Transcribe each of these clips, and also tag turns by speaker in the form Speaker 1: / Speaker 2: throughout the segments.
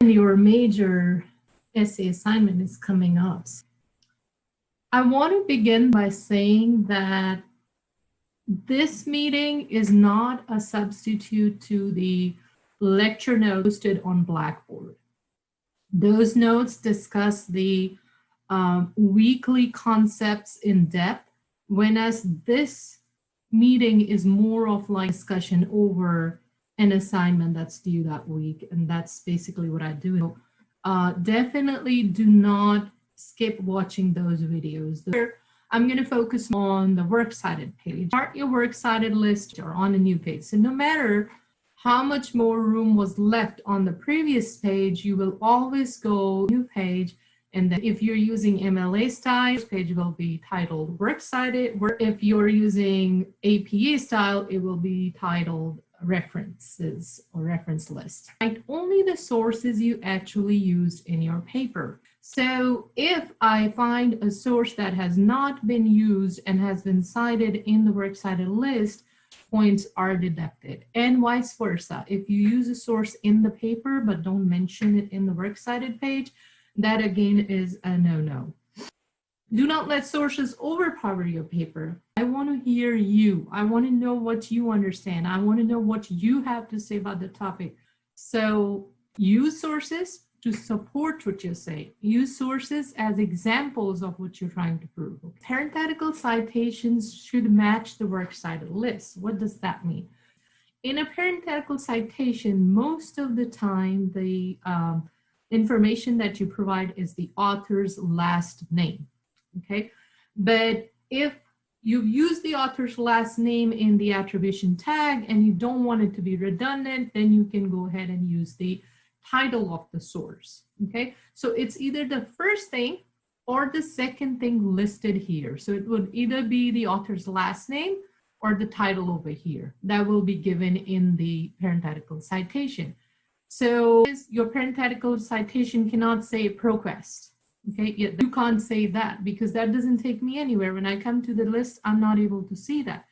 Speaker 1: Your major essay assignment is coming up. I want to begin by saying that this meeting is not a substitute to the lecture notes posted on Blackboard. Those notes discuss the weekly concepts in depth, whereas this meeting is more of like discussion over an assignment that's due that week, and that's basically what I do. Definitely do not skip watching those videos. I'm going to focus on the works cited page. Start your works cited list or on a new page. So no matter how much more room was left on the previous page, you will always go new page. And then if you're using MLA style, this page will be titled works cited. If you're using APA style, it will be titled references or reference list. Write only the sources you actually used in your paper. So if I find a source that has not been used and has been cited in the works cited list, points are deducted, and vice versa. If you use a source in the paper but don't mention it in the works cited page, that again is a no-no. Do not let sources overpower your paper. I want to hear you. I want to know what you understand. I want to know what you have to say about the topic. So use sources to support what you say. Use sources as examples of what you're trying to prove. Parenthetical citations should match the works cited list. What does that mean? In a parenthetical citation, most of the time, the information that you provide is the author's last name. Okay, but if you've used the author's last name in the attribution tag and you don't want it to be redundant, then you can go ahead and use the title of the source. Okay, so it's either the first thing or the second thing listed here. So it would either be the author's last name or the title over here that will be given in the parenthetical citation. So your parenthetical citation cannot say ProQuest. Okay, you can't say that because that doesn't take me anywhere. When I come to the list, I'm not able to see that.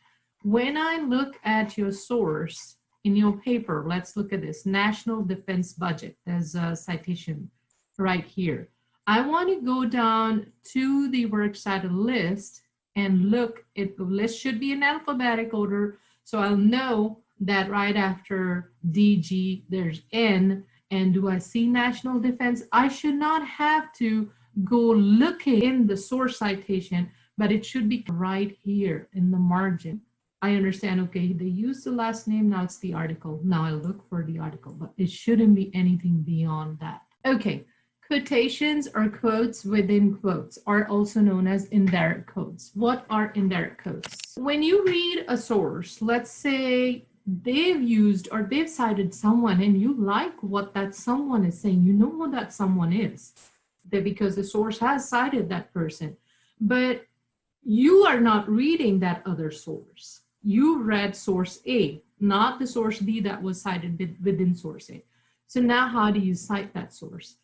Speaker 1: When I look at your source in your paper, let's look at this, National Defense Budget. There's a citation right here. I want to go down to the works cited list and look at the list should be in alphabetic order. So I'll know that right after DG, there's N. And do I see national defense? I should not have to go looking in the source citation, but it should be right here in the margin. I understand, okay, they use the last name, now it's the article. Now I look for the article, but it shouldn't be anything beyond that. Okay, quotations or quotes within quotes are also known as indirect quotes. What are indirect quotes? When you read a source, let's say they've used or they've cited someone and you like what that someone is saying, you know who that someone is, that because the source has cited that person, but you are not reading that other source. You read source A, not the source B that was cited within source A. So now how do you cite that source?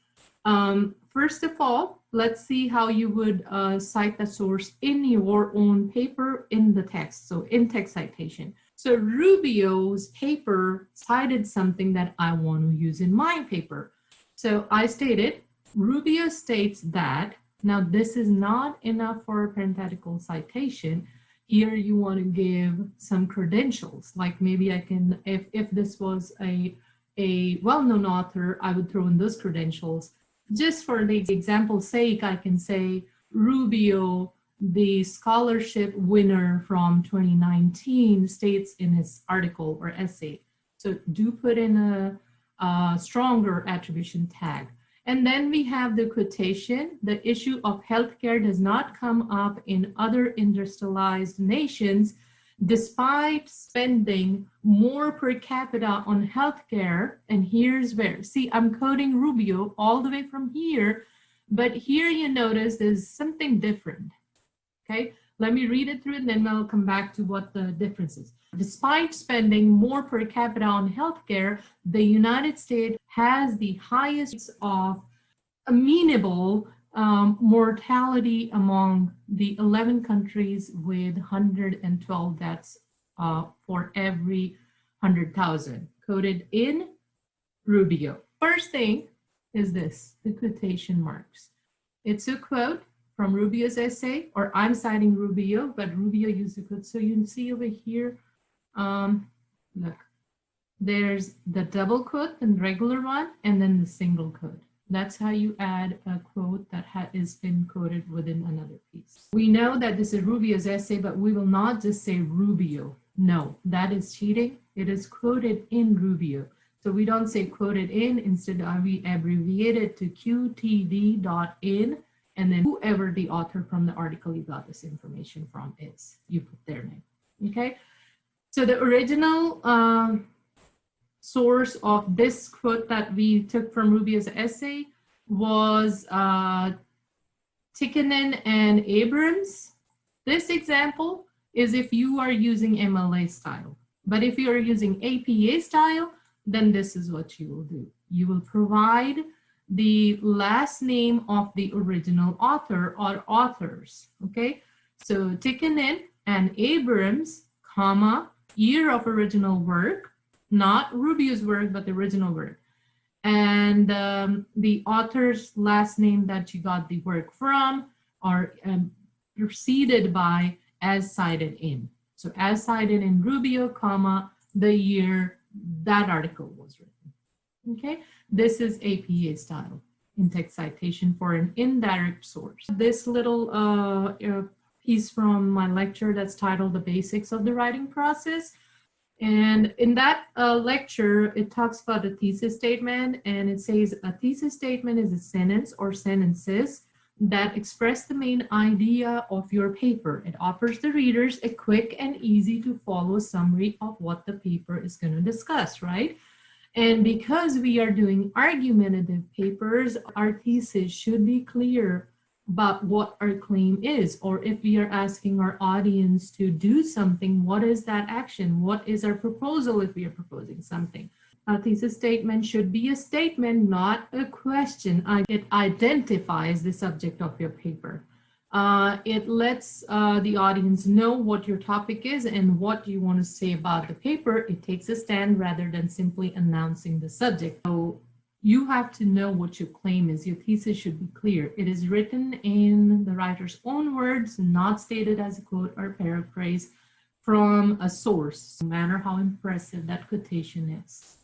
Speaker 1: First of all, let's see how you would cite the source in your own paper in the text, so in text citation. So Rubio's paper cited something that I want to use in my paper. So I stated, Rubio states that, now this is not enough for a parenthetical citation. Here you want to give some credentials, like maybe I can, if this was a well-known author, I would throw in those credentials. Just for the example's sake, I can say Rubio, the scholarship winner from 2019, states in his article or essay. So do put in a stronger attribution tag. And then we have the quotation, the issue of healthcare does not come up in other industrialized nations despite spending more per capita on healthcare. And here's where, see, I'm quoting Rubio all the way from here, but here you notice there's something different. Okay, let me read it through and then we'll come back to what the difference is. Despite spending more per capita on healthcare, the United States has the highest of amenable mortality among the 11 countries with 112 deaths for every 100,000, quoted in Rubio. First thing, is this, the quotation marks. It's a quote from Rubio's essay, or I'm citing Rubio, but Rubio used the quote. So you can see over here, look, there's the double quote and regular one, and then the single quote. That's how you add a quote that is been quoted within another piece. We know that this is Rubio's essay, but we will not just say Rubio. No, that is cheating. It is quoted in Rubio. So we don't say quoted in, instead we abbreviate it to qtd.in, and then whoever the author from the article you got this information from is, you put their name, okay? So the original source of this quote that we took from Rubio's essay was Tikkanen and Abrams. This example is if you are using MLA style, but if you are using APA style, then this is what you will do. You will provide the last name of the original author or authors, okay? So Tikkanen and Abrams, comma, year of original work, not Rubio's work, but the original work. And the author's last name that you got the work from are preceded by as cited in. So as cited in Rubio, comma, the year that article was written, okay? This is APA style in text citation for an indirect source. This little piece from my lecture that's titled The Basics of the Writing Process. And in that lecture, it talks about a thesis statement, and it says a thesis statement is a sentence or sentences that express the main idea of your paper. It offers the readers a quick and easy to follow summary of what the paper is going to discuss, right? And because we are doing argumentative papers, our thesis should be clear about what our claim is, or if we are asking our audience to do something, what is that action? What is our proposal if we are proposing something? A thesis statement should be a statement, not a question. It identifies the subject of your paper. It lets the audience know what your topic is and what you want to say about the paper. It takes a stand rather than simply announcing the subject. So you have to know what your claim is. Your thesis should be clear. It is written in the writer's own words, not stated as a quote or paraphrase from a source, no matter how impressive that quotation is.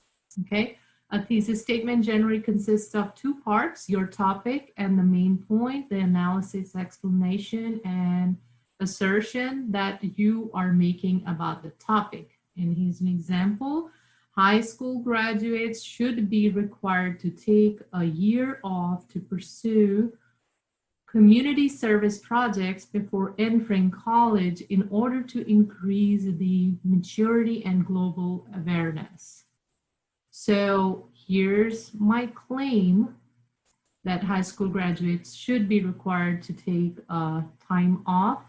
Speaker 1: Okay, a thesis statement generally consists of two parts, your topic and the main point, the analysis, explanation, and assertion that you are making about the topic. And here's an example. High school graduates should be required to take a year off to pursue community service projects before entering college in order to increase the maturity and global awareness. So here's my claim that high school graduates should be required to take time off.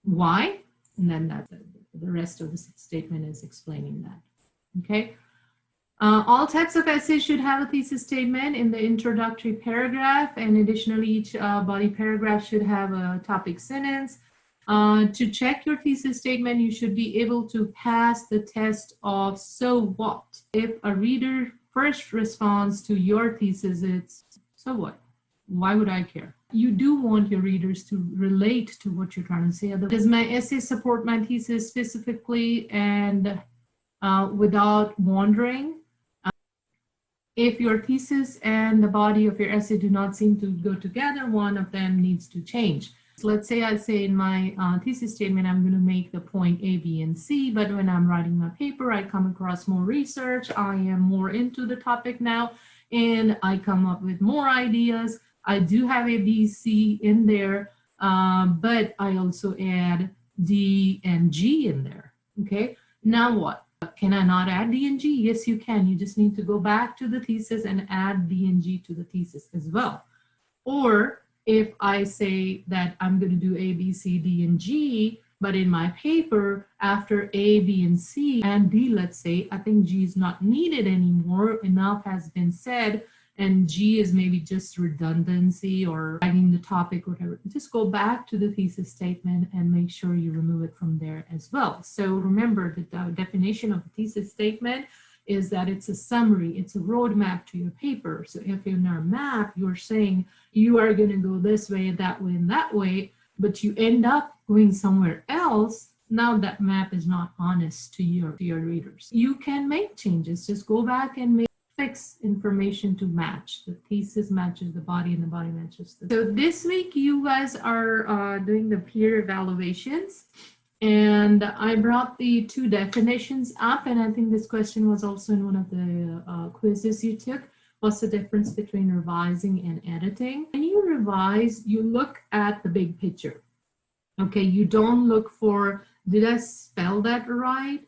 Speaker 1: Why? And then the rest of the statement is explaining that. Okay. All types of essays should have a thesis statement in the introductory paragraph, and additionally, each body paragraph should have a topic sentence. To check your thesis statement, you should be able to pass the test of so what. If a reader first responds to your thesis, it's so what? Why would I care? You do want your readers to relate to what you're trying to say. Does my essay support my thesis specifically and without wandering? If your thesis and the body of your essay do not seem to go together, one of them needs to change. So let's say I say in my thesis statement, I'm going to make the point A, B, and C, but when I'm writing my paper, I come across more research, I am more into the topic now, and I come up with more ideas. I do have A, B, C in there, but I also add D and G in there, okay? Now what? Can I not add D and G? Yes, you can. You just need to go back to the thesis and add D and G to the thesis as well. Or if I say that I'm going to do A, B, C, D, and G, but in my paper, after A, B, and C, and D, let's say, I think G is not needed anymore, enough has been said, and G is maybe just redundancy or writing the topic, whatever. Just go back to the thesis statement and make sure you remove it from there as well. So remember the definition of a thesis statement is that it's a summary, it's a roadmap to your paper. So if in our map, you're saying you are going to go this way, that way, and that way, but you end up going somewhere else, now that map is not honest to your readers. You can make changes. Just go back and fix information to match. The thesis matches the body and the body matches the... So this week you guys are doing the peer evaluations, and I brought the 2 definitions up, and I think this question was also in one of the quizzes you took. What's the difference between revising and editing? When you revise, you look at the big picture. Okay, you don't look for, did I spell that right?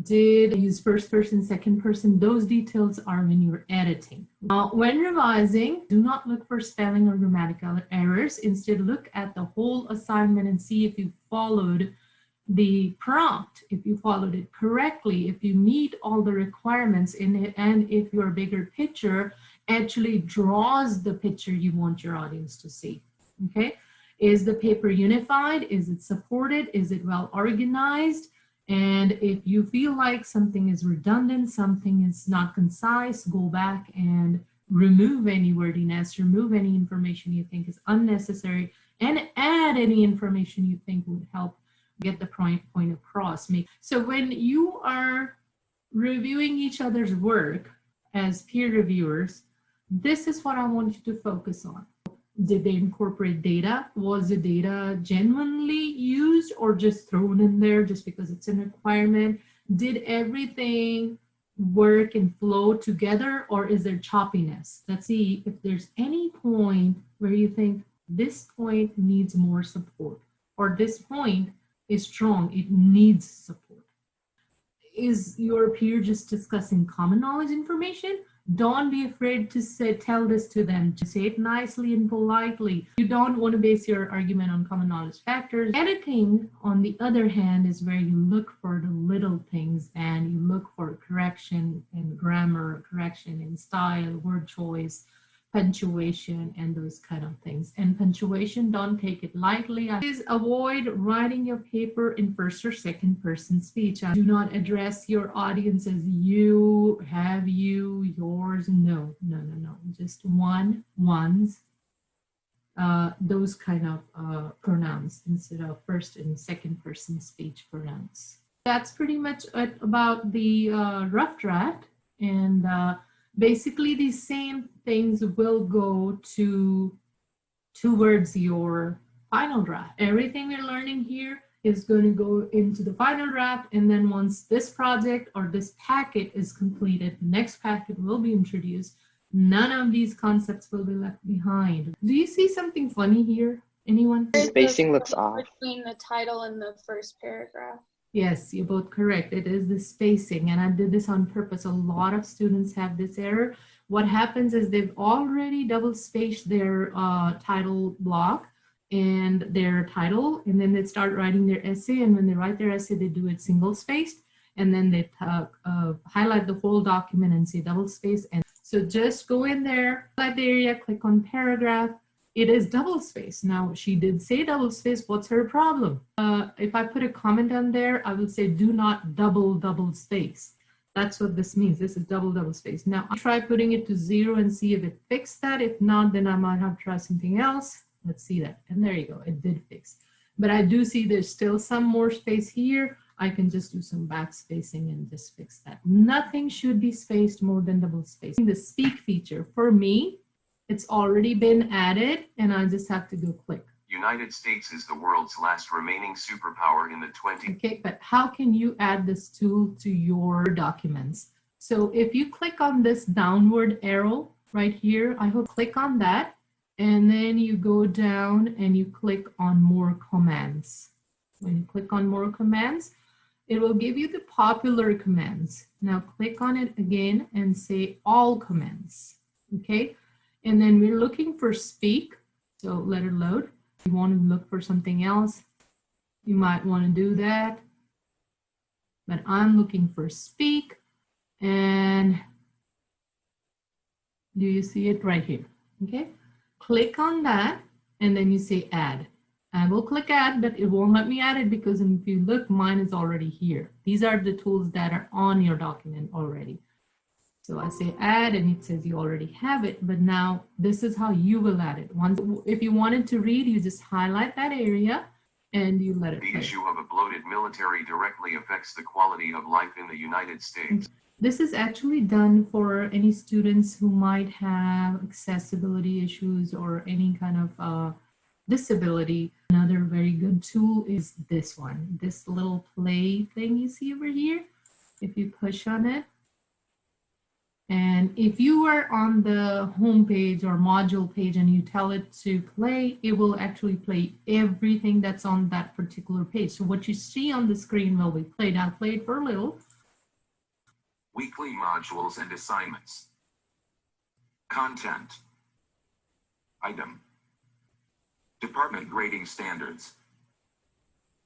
Speaker 1: Did I use first person, second person? Those details are when you're editing. When revising, do not look for spelling or grammatical errors. Instead, look at the whole assignment and see if you followed the prompt, if you followed it correctly, if you meet all the requirements in it, and if your bigger picture actually draws the picture you want your audience to see. Okay, is the paper unified? Is it supported? Is it well organized? And if you feel like something is redundant, something is not concise, go back and remove any wordiness, remove any information you think is unnecessary, and add any information you think would help get the point across. So when you are reviewing each other's work as peer reviewers, this is what I want you to focus on. Did they incorporate data? Was the data genuinely used or just thrown in there just because it's a requirement? Did everything work and flow together, or is there choppiness? Let's see if there's any point where you think this point needs more support, or this point is strong, it needs support. Is your peer just discussing common knowledge information? Don't be afraid to tell this to them. To say it nicely and politely. You don't want to base your argument on common knowledge factors. Editing, on the other hand, is where you look for the little things and you look for correction in grammar, correction in style, word choice, punctuation, and those kind of things. And punctuation, don't take it lightly. Please avoid writing your paper in first or second person speech. Do not address your audience as you, have you, yours. No. Just ones, those kind of pronouns instead of first and second person speech pronouns. That's pretty much it about the rough draft. And basically, these same things will go towards your final draft. Everything we're learning here is going to go into the final draft, and then once this project or this packet is completed, the next packet will be introduced. None of these concepts will be left behind. Do you see something funny here? Anyone?
Speaker 2: Spacing looks off.
Speaker 3: Between the title and the first paragraph.
Speaker 1: Yes, you're both correct. It is the spacing, and I did this on purpose. A lot of students have this error. What happens is they've already double spaced their title block and their title, and then they start writing their essay, and when they write their essay, they do it single spaced, and then they highlight the whole document and say double space. And so just go in there, highlight the area, click on paragraph. It is double space. Now, she did say double space. What's her problem? If I put a comment on there, I will say do not double space. That's what this means. This is double space. Now, I'll try putting it to 0 and see if it fixed that. If not, then I might have to try something else. Let's see that. And there you go. It did fix. But I do see there's still some more space here. I can just do some backspacing and just fix that. Nothing should be spaced more than double spacing. The speak feature, for me, it's already been added, and I just have to go click.
Speaker 4: United States is the world's last remaining superpower in the 20th.
Speaker 1: Okay, but how can you add this tool to your documents? So if you click on this downward arrow right here, I hope click on that, and then you go down and you click on more commands. When you click on more commands, it will give you the popular commands. Now click on it again and say all commands, okay? And then we're looking for speak, so let it load. If you want to look for something else, you might want to do that. But I'm looking for speak, and do you see it right here? Okay, click on that, and then you say add. I will click add, but it won't let me add it because if you look, mine is already here. These are the tools that are on your document already. So I say add, and it says you already have it, but now this is how you will add it. Once, if you wanted to read, you just highlight that area and you let it
Speaker 4: The
Speaker 1: play.
Speaker 4: issue of a bloated military directly affects the quality of life in the United States.
Speaker 1: This is actually done for any students who might have accessibility issues or any kind of disability. Another very good tool is this one, this little play thing you see over here. If you push on it, and if you are on the home page or module page and you tell it to play, it will actually play everything that's on that particular page. So what you see on the screen will be played. I'll play it for a little.
Speaker 2: Weekly modules and assignments. Content. Item. Department grading standards.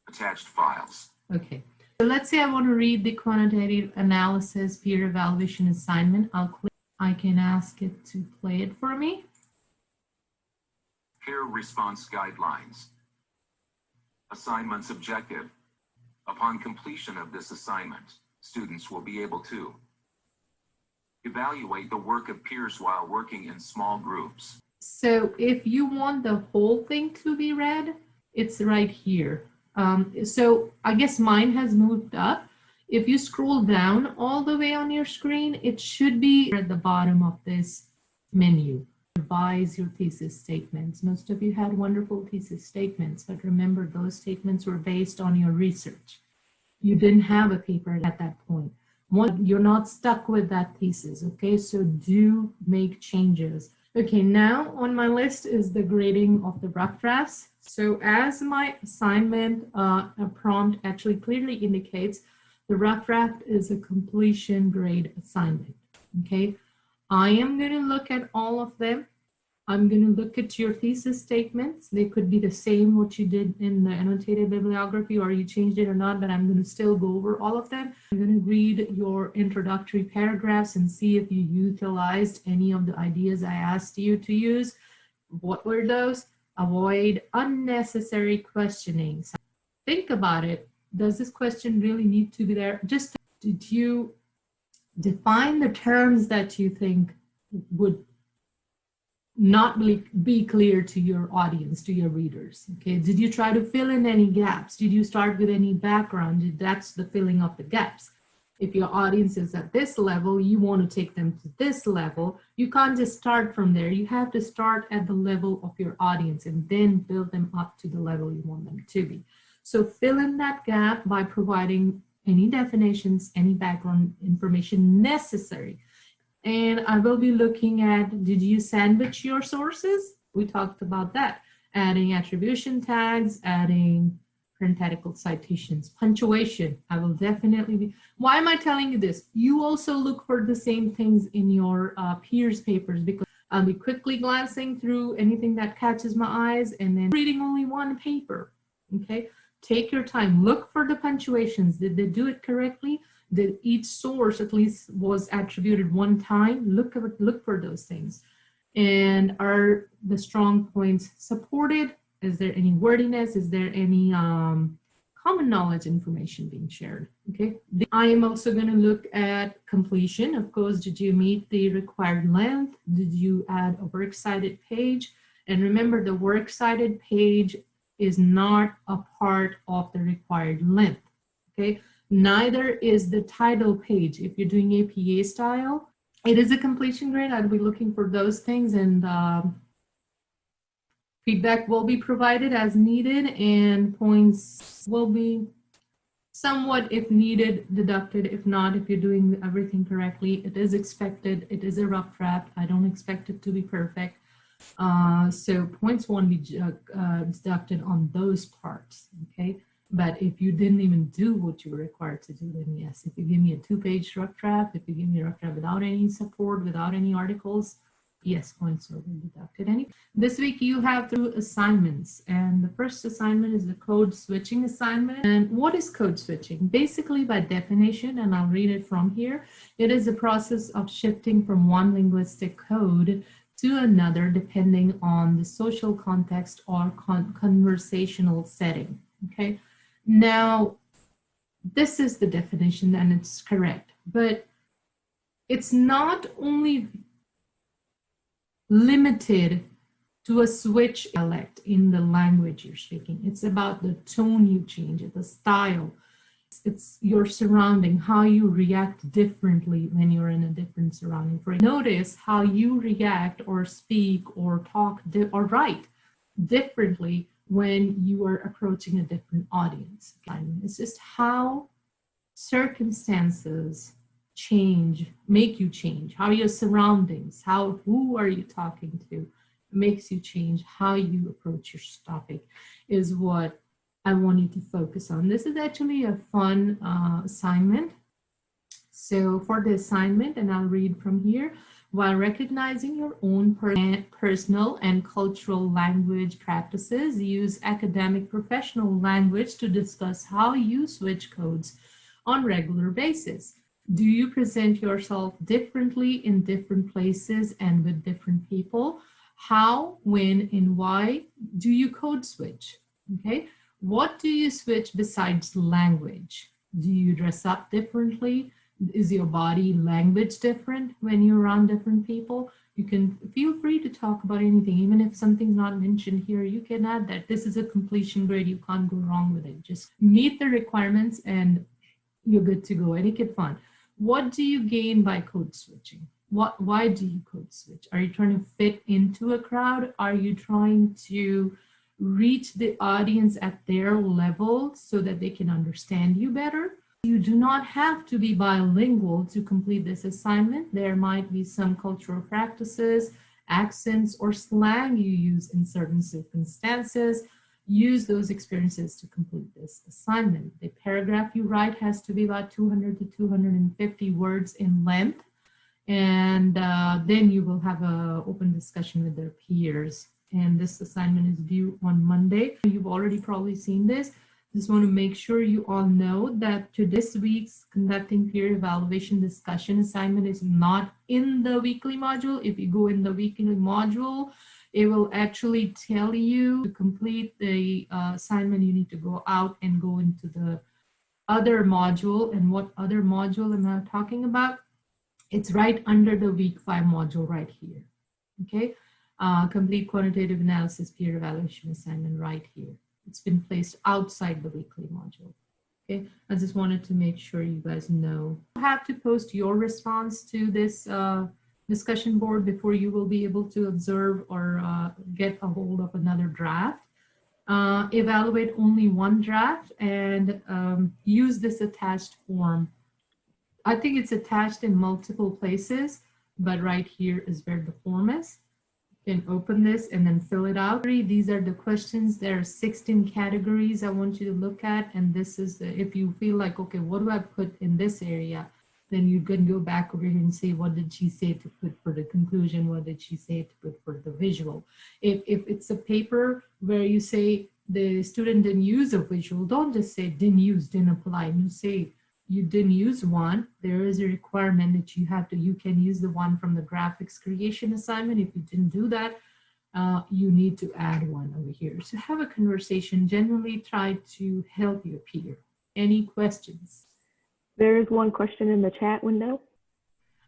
Speaker 2: Attached files.
Speaker 1: Okay. So let's say I want to read the quantitative analysis peer evaluation assignment. I'll click. I can ask it to play it for me.
Speaker 2: Peer response guidelines. Assignment's objective. Upon completion of this assignment, students will be able to evaluate the work of peers while working in small groups.
Speaker 1: So if you want the whole thing to be read, it's right here. So I guess mine has moved up. If you scroll down all the way on your screen, it should be at the bottom of this menu. Revise your thesis statements. Most of you had wonderful thesis statements, but remember those statements were based on your research. You didn't have a paper at that point. You're not stuck with that thesis, okay? So do make changes. Okay, now on my list is the grading of the rough drafts. So as my assignment prompt actually clearly indicates, the rough draft is a completion grade assignment, okay? I am going to look at all of them. I'm going to look at your thesis statements. They could be the same what you did in the annotated bibliography, or you changed it or not, but I'm going to still go over all of them. I'm going to read your introductory paragraphs and see if you utilized any of the ideas I asked you to use. What were those? Avoid unnecessary questioning. So think about it. Does this question really need to be there? Just did you define the terms that you think would not be clear to your audience, to your readers? Okay, did you try to fill in any gaps? Did you start with any background? That's the filling of the gaps. If your audience is at this level, you want to take them to this level. You can't just start from there. You have to start at the level of your audience and then build them up to the level you want them to be. So fill in that gap by providing any definitions, any background information necessary. And I will be looking at, did you sandwich your sources? We talked about that. Adding attribution tags, adding parenthetical citations, punctuation. I will definitely be. Why am I telling you this? You also look for the same things in your peers' papers, because I'll be quickly glancing through anything that catches my eyes and then reading only one paper, okay? Take your time, look for the punctuations. Did they do it correctly? Did each source at least was attributed one time? Look for those things. And are the strong points supported? Is there any wordiness? Is there any common knowledge information being shared? Okay. I am also going to look at completion. Of course, did you meet the required length? Did you add a works cited page? And remember, the works cited page is not a part of the required length. Okay. Neither is the title page. If you're doing APA style, it is a completion grade. I'll be looking for those things, and feedback will be provided as needed, and points will be somewhat, if needed, deducted. If not, if you're doing everything correctly, it is expected. It is a rough draft. I don't expect it to be perfect. So points won't be deducted on those parts, okay? But if you didn't even do what you were required to do, then yes. If you give me a 2-page rough draft, if you give me a rough draft without any support, without any articles, yes, points will be deducted. This week you have 2 assignments, and the first assignment is the code switching assignment. And what is code switching? Basically, by definition, and I'll read it from here, it is the process of shifting from one linguistic code to another depending on the social context or conversational setting, okay? Now, this is the definition and it's correct, but it's not only limited to a switch dialect in the language you're speaking. It's about the tone you change, the style. It's your surrounding, how you react differently when you're in a different surrounding. Notice how you react or speak or talk or write differently when you are approaching a different audience. It's just how circumstances change, make you change, how your surroundings, who are you talking to, makes you change how you approach your topic is what I want you to focus on. This is actually a fun assignment. So for the assignment, and I'll read from here, while recognizing your own personal and cultural language practices, use academic professional language to discuss how you switch codes on a regular basis. Do you present yourself differently in different places and with different people? How, when, and why do you code switch? Okay. What do you switch besides language? Do you dress up differently? Is your body language different when you're around different people? You can feel free to talk about anything. Even if something's not mentioned here, you can add that. This is a completion grade. You can't go wrong with it. Just meet the requirements and you're good to go. And make it fun. What do you gain by code switching? Why do you code switch? Are you trying to fit into a crowd? Are you trying to reach the audience at their level so that they can understand you better? You do not have to be bilingual to complete this assignment. There might be some cultural practices, accents, or slang you use in certain circumstances. Use those experiences to complete this assignment. The paragraph you write has to be about 200 to 250 words in length. And then you will have an open discussion with their peers. And this assignment is due on Monday. You've already probably seen this. Just want to make sure you all know that to this week's conducting peer evaluation discussion assignment is not in the weekly module. If you go in the weekly module, it will actually tell you to complete the assignment. You need to go out and go into the other module. And what other module am I talking about? It's right under the week 5 module right here. Okay. Complete quantitative analysis peer evaluation assignment right here. It's been placed outside the weekly module. Okay, I just wanted to make sure you guys know. You have to post your response to this discussion board before you will be able to observe or get a hold of another draft. Evaluate only one draft and use this attached form. I think it's attached in multiple places, but right here is where the form is. You can open this and then fill it out. These are the questions. There are 16 categories I want you to look at. And this is if you feel like, okay, what do I put in this area? Then you can go back over here and say, what did she say to put for the conclusion? What did she say to put for the visual? If it's a paper where you say the student didn't use a visual, don't just say didn't use, didn't apply. You say you didn't use one. There is a requirement that you can use the one from the graphics creation assignment. If you didn't do that, you need to add one over here. So have a conversation. Generally try to help your peer. Any questions?
Speaker 5: There is one question in the chat window.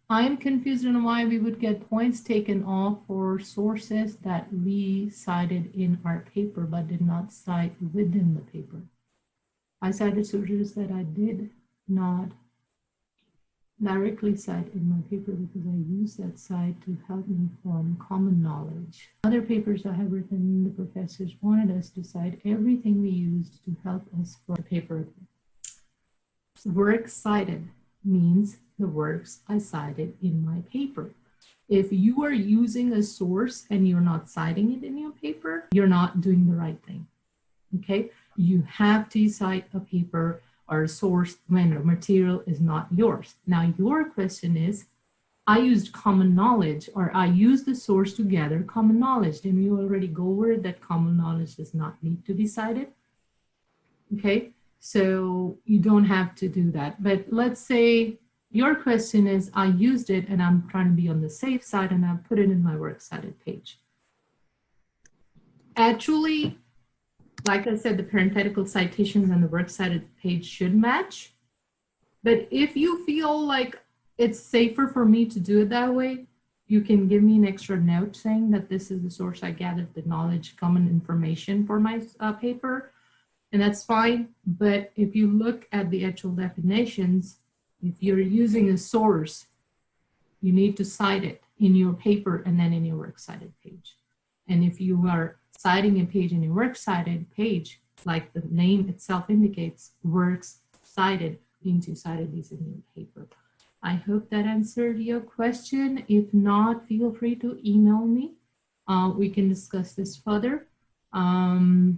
Speaker 1: I am confused on why we would get points taken off for sources that we cited in our paper but did not cite within the paper. I cited sources that I did not directly cite in my paper because I use that site to help me form common knowledge. Other papers I have written, the professors wanted us to cite everything we used to help us for the paper. Works cited means the works I cited in my paper. If you are using a source and you're not citing it in your paper, you're not doing the right thing. Okay? You have to cite a paper or a source when the material is not yours. Now, your question is, I used common knowledge, or I used the source to gather common knowledge. Didn't you already go over it that common knowledge does not need to be cited? Okay, so you don't have to do that. But let's say your question is, I used it and I'm trying to be on the safe side and I put it in my works cited page. Actually, like I said, the parenthetical citations and the works cited page should match. But if you feel like it's safer for me to do it that way. You can give me an extra note saying that this is the source I gathered the knowledge, common information for my paper, and that's fine. But if you look at the actual definitions, if you're using a source, you need to cite it in your paper and then in your works cited page. And if you are citing a page in your works cited page, like the name itself indicates, works cited, means you cited these in your paper. I hope that answered your question. If not, feel free to email me. We can discuss this further. Any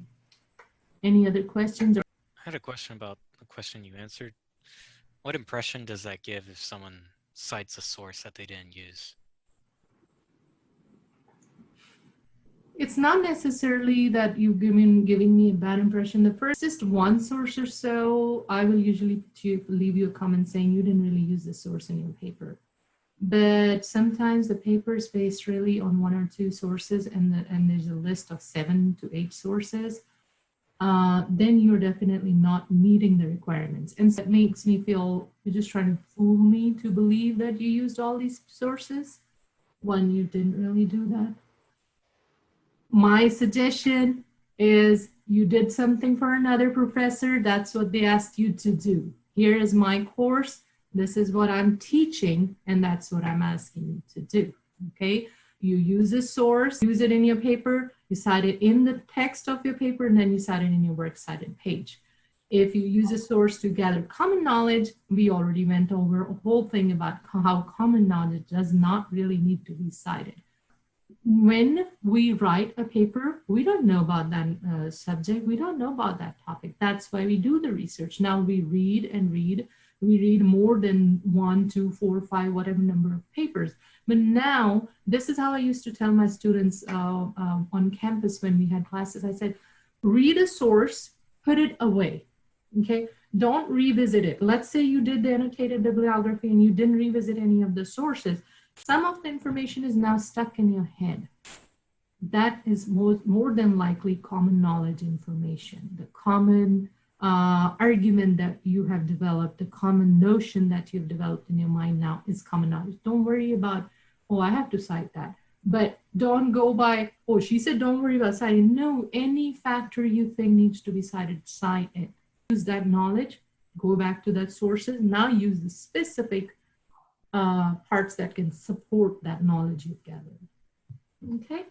Speaker 1: other questions?
Speaker 6: I had a question about the question you answered. What impression does that give if someone cites a source that they didn't use?
Speaker 1: It's not necessarily that you've giving me a bad impression. The first, just one source or so, I will usually leave you a comment saying you didn't really use the source in your paper. But sometimes the paper is based really on one or two sources and there's a list of 7 to 8 sources. Then you're definitely not meeting the requirements. And so it makes me feel you're just trying to fool me to believe that you used all these sources when you didn't really do that. My suggestion is you did something for another professor. That's what they asked you to do. Here is my course. This is what I'm teaching, and that's what I'm asking you to do, okay? You use a source, use it in your paper, you cite it in the text of your paper, and then you cite it in your works cited page. If you use a source to gather common knowledge, we already went over a whole thing about how common knowledge does not really need to be cited. When we write a paper, we don't know about that subject. We don't know about that topic. That's why we do the research. Now we read and read. We read more than 1, 2, 4, 5, whatever number of papers. But now, this is how I used to tell my students on campus when we had classes. I said, read a source, put it away, okay? Don't revisit it. Let's say you did the annotated bibliography and you didn't revisit any of the sources. Some of the information is now stuck in your head. That is more than likely common knowledge information. The common argument that you have developed, the common notion that you've developed in your mind now is common knowledge. Don't worry about, oh, I have to cite that. But don't go by, oh, she said don't worry about citing. No, any factor you think needs to be cited, cite it. Use that knowledge, go back to that sources. Now use the specific parts that can support that knowledge you've gathered. Okay.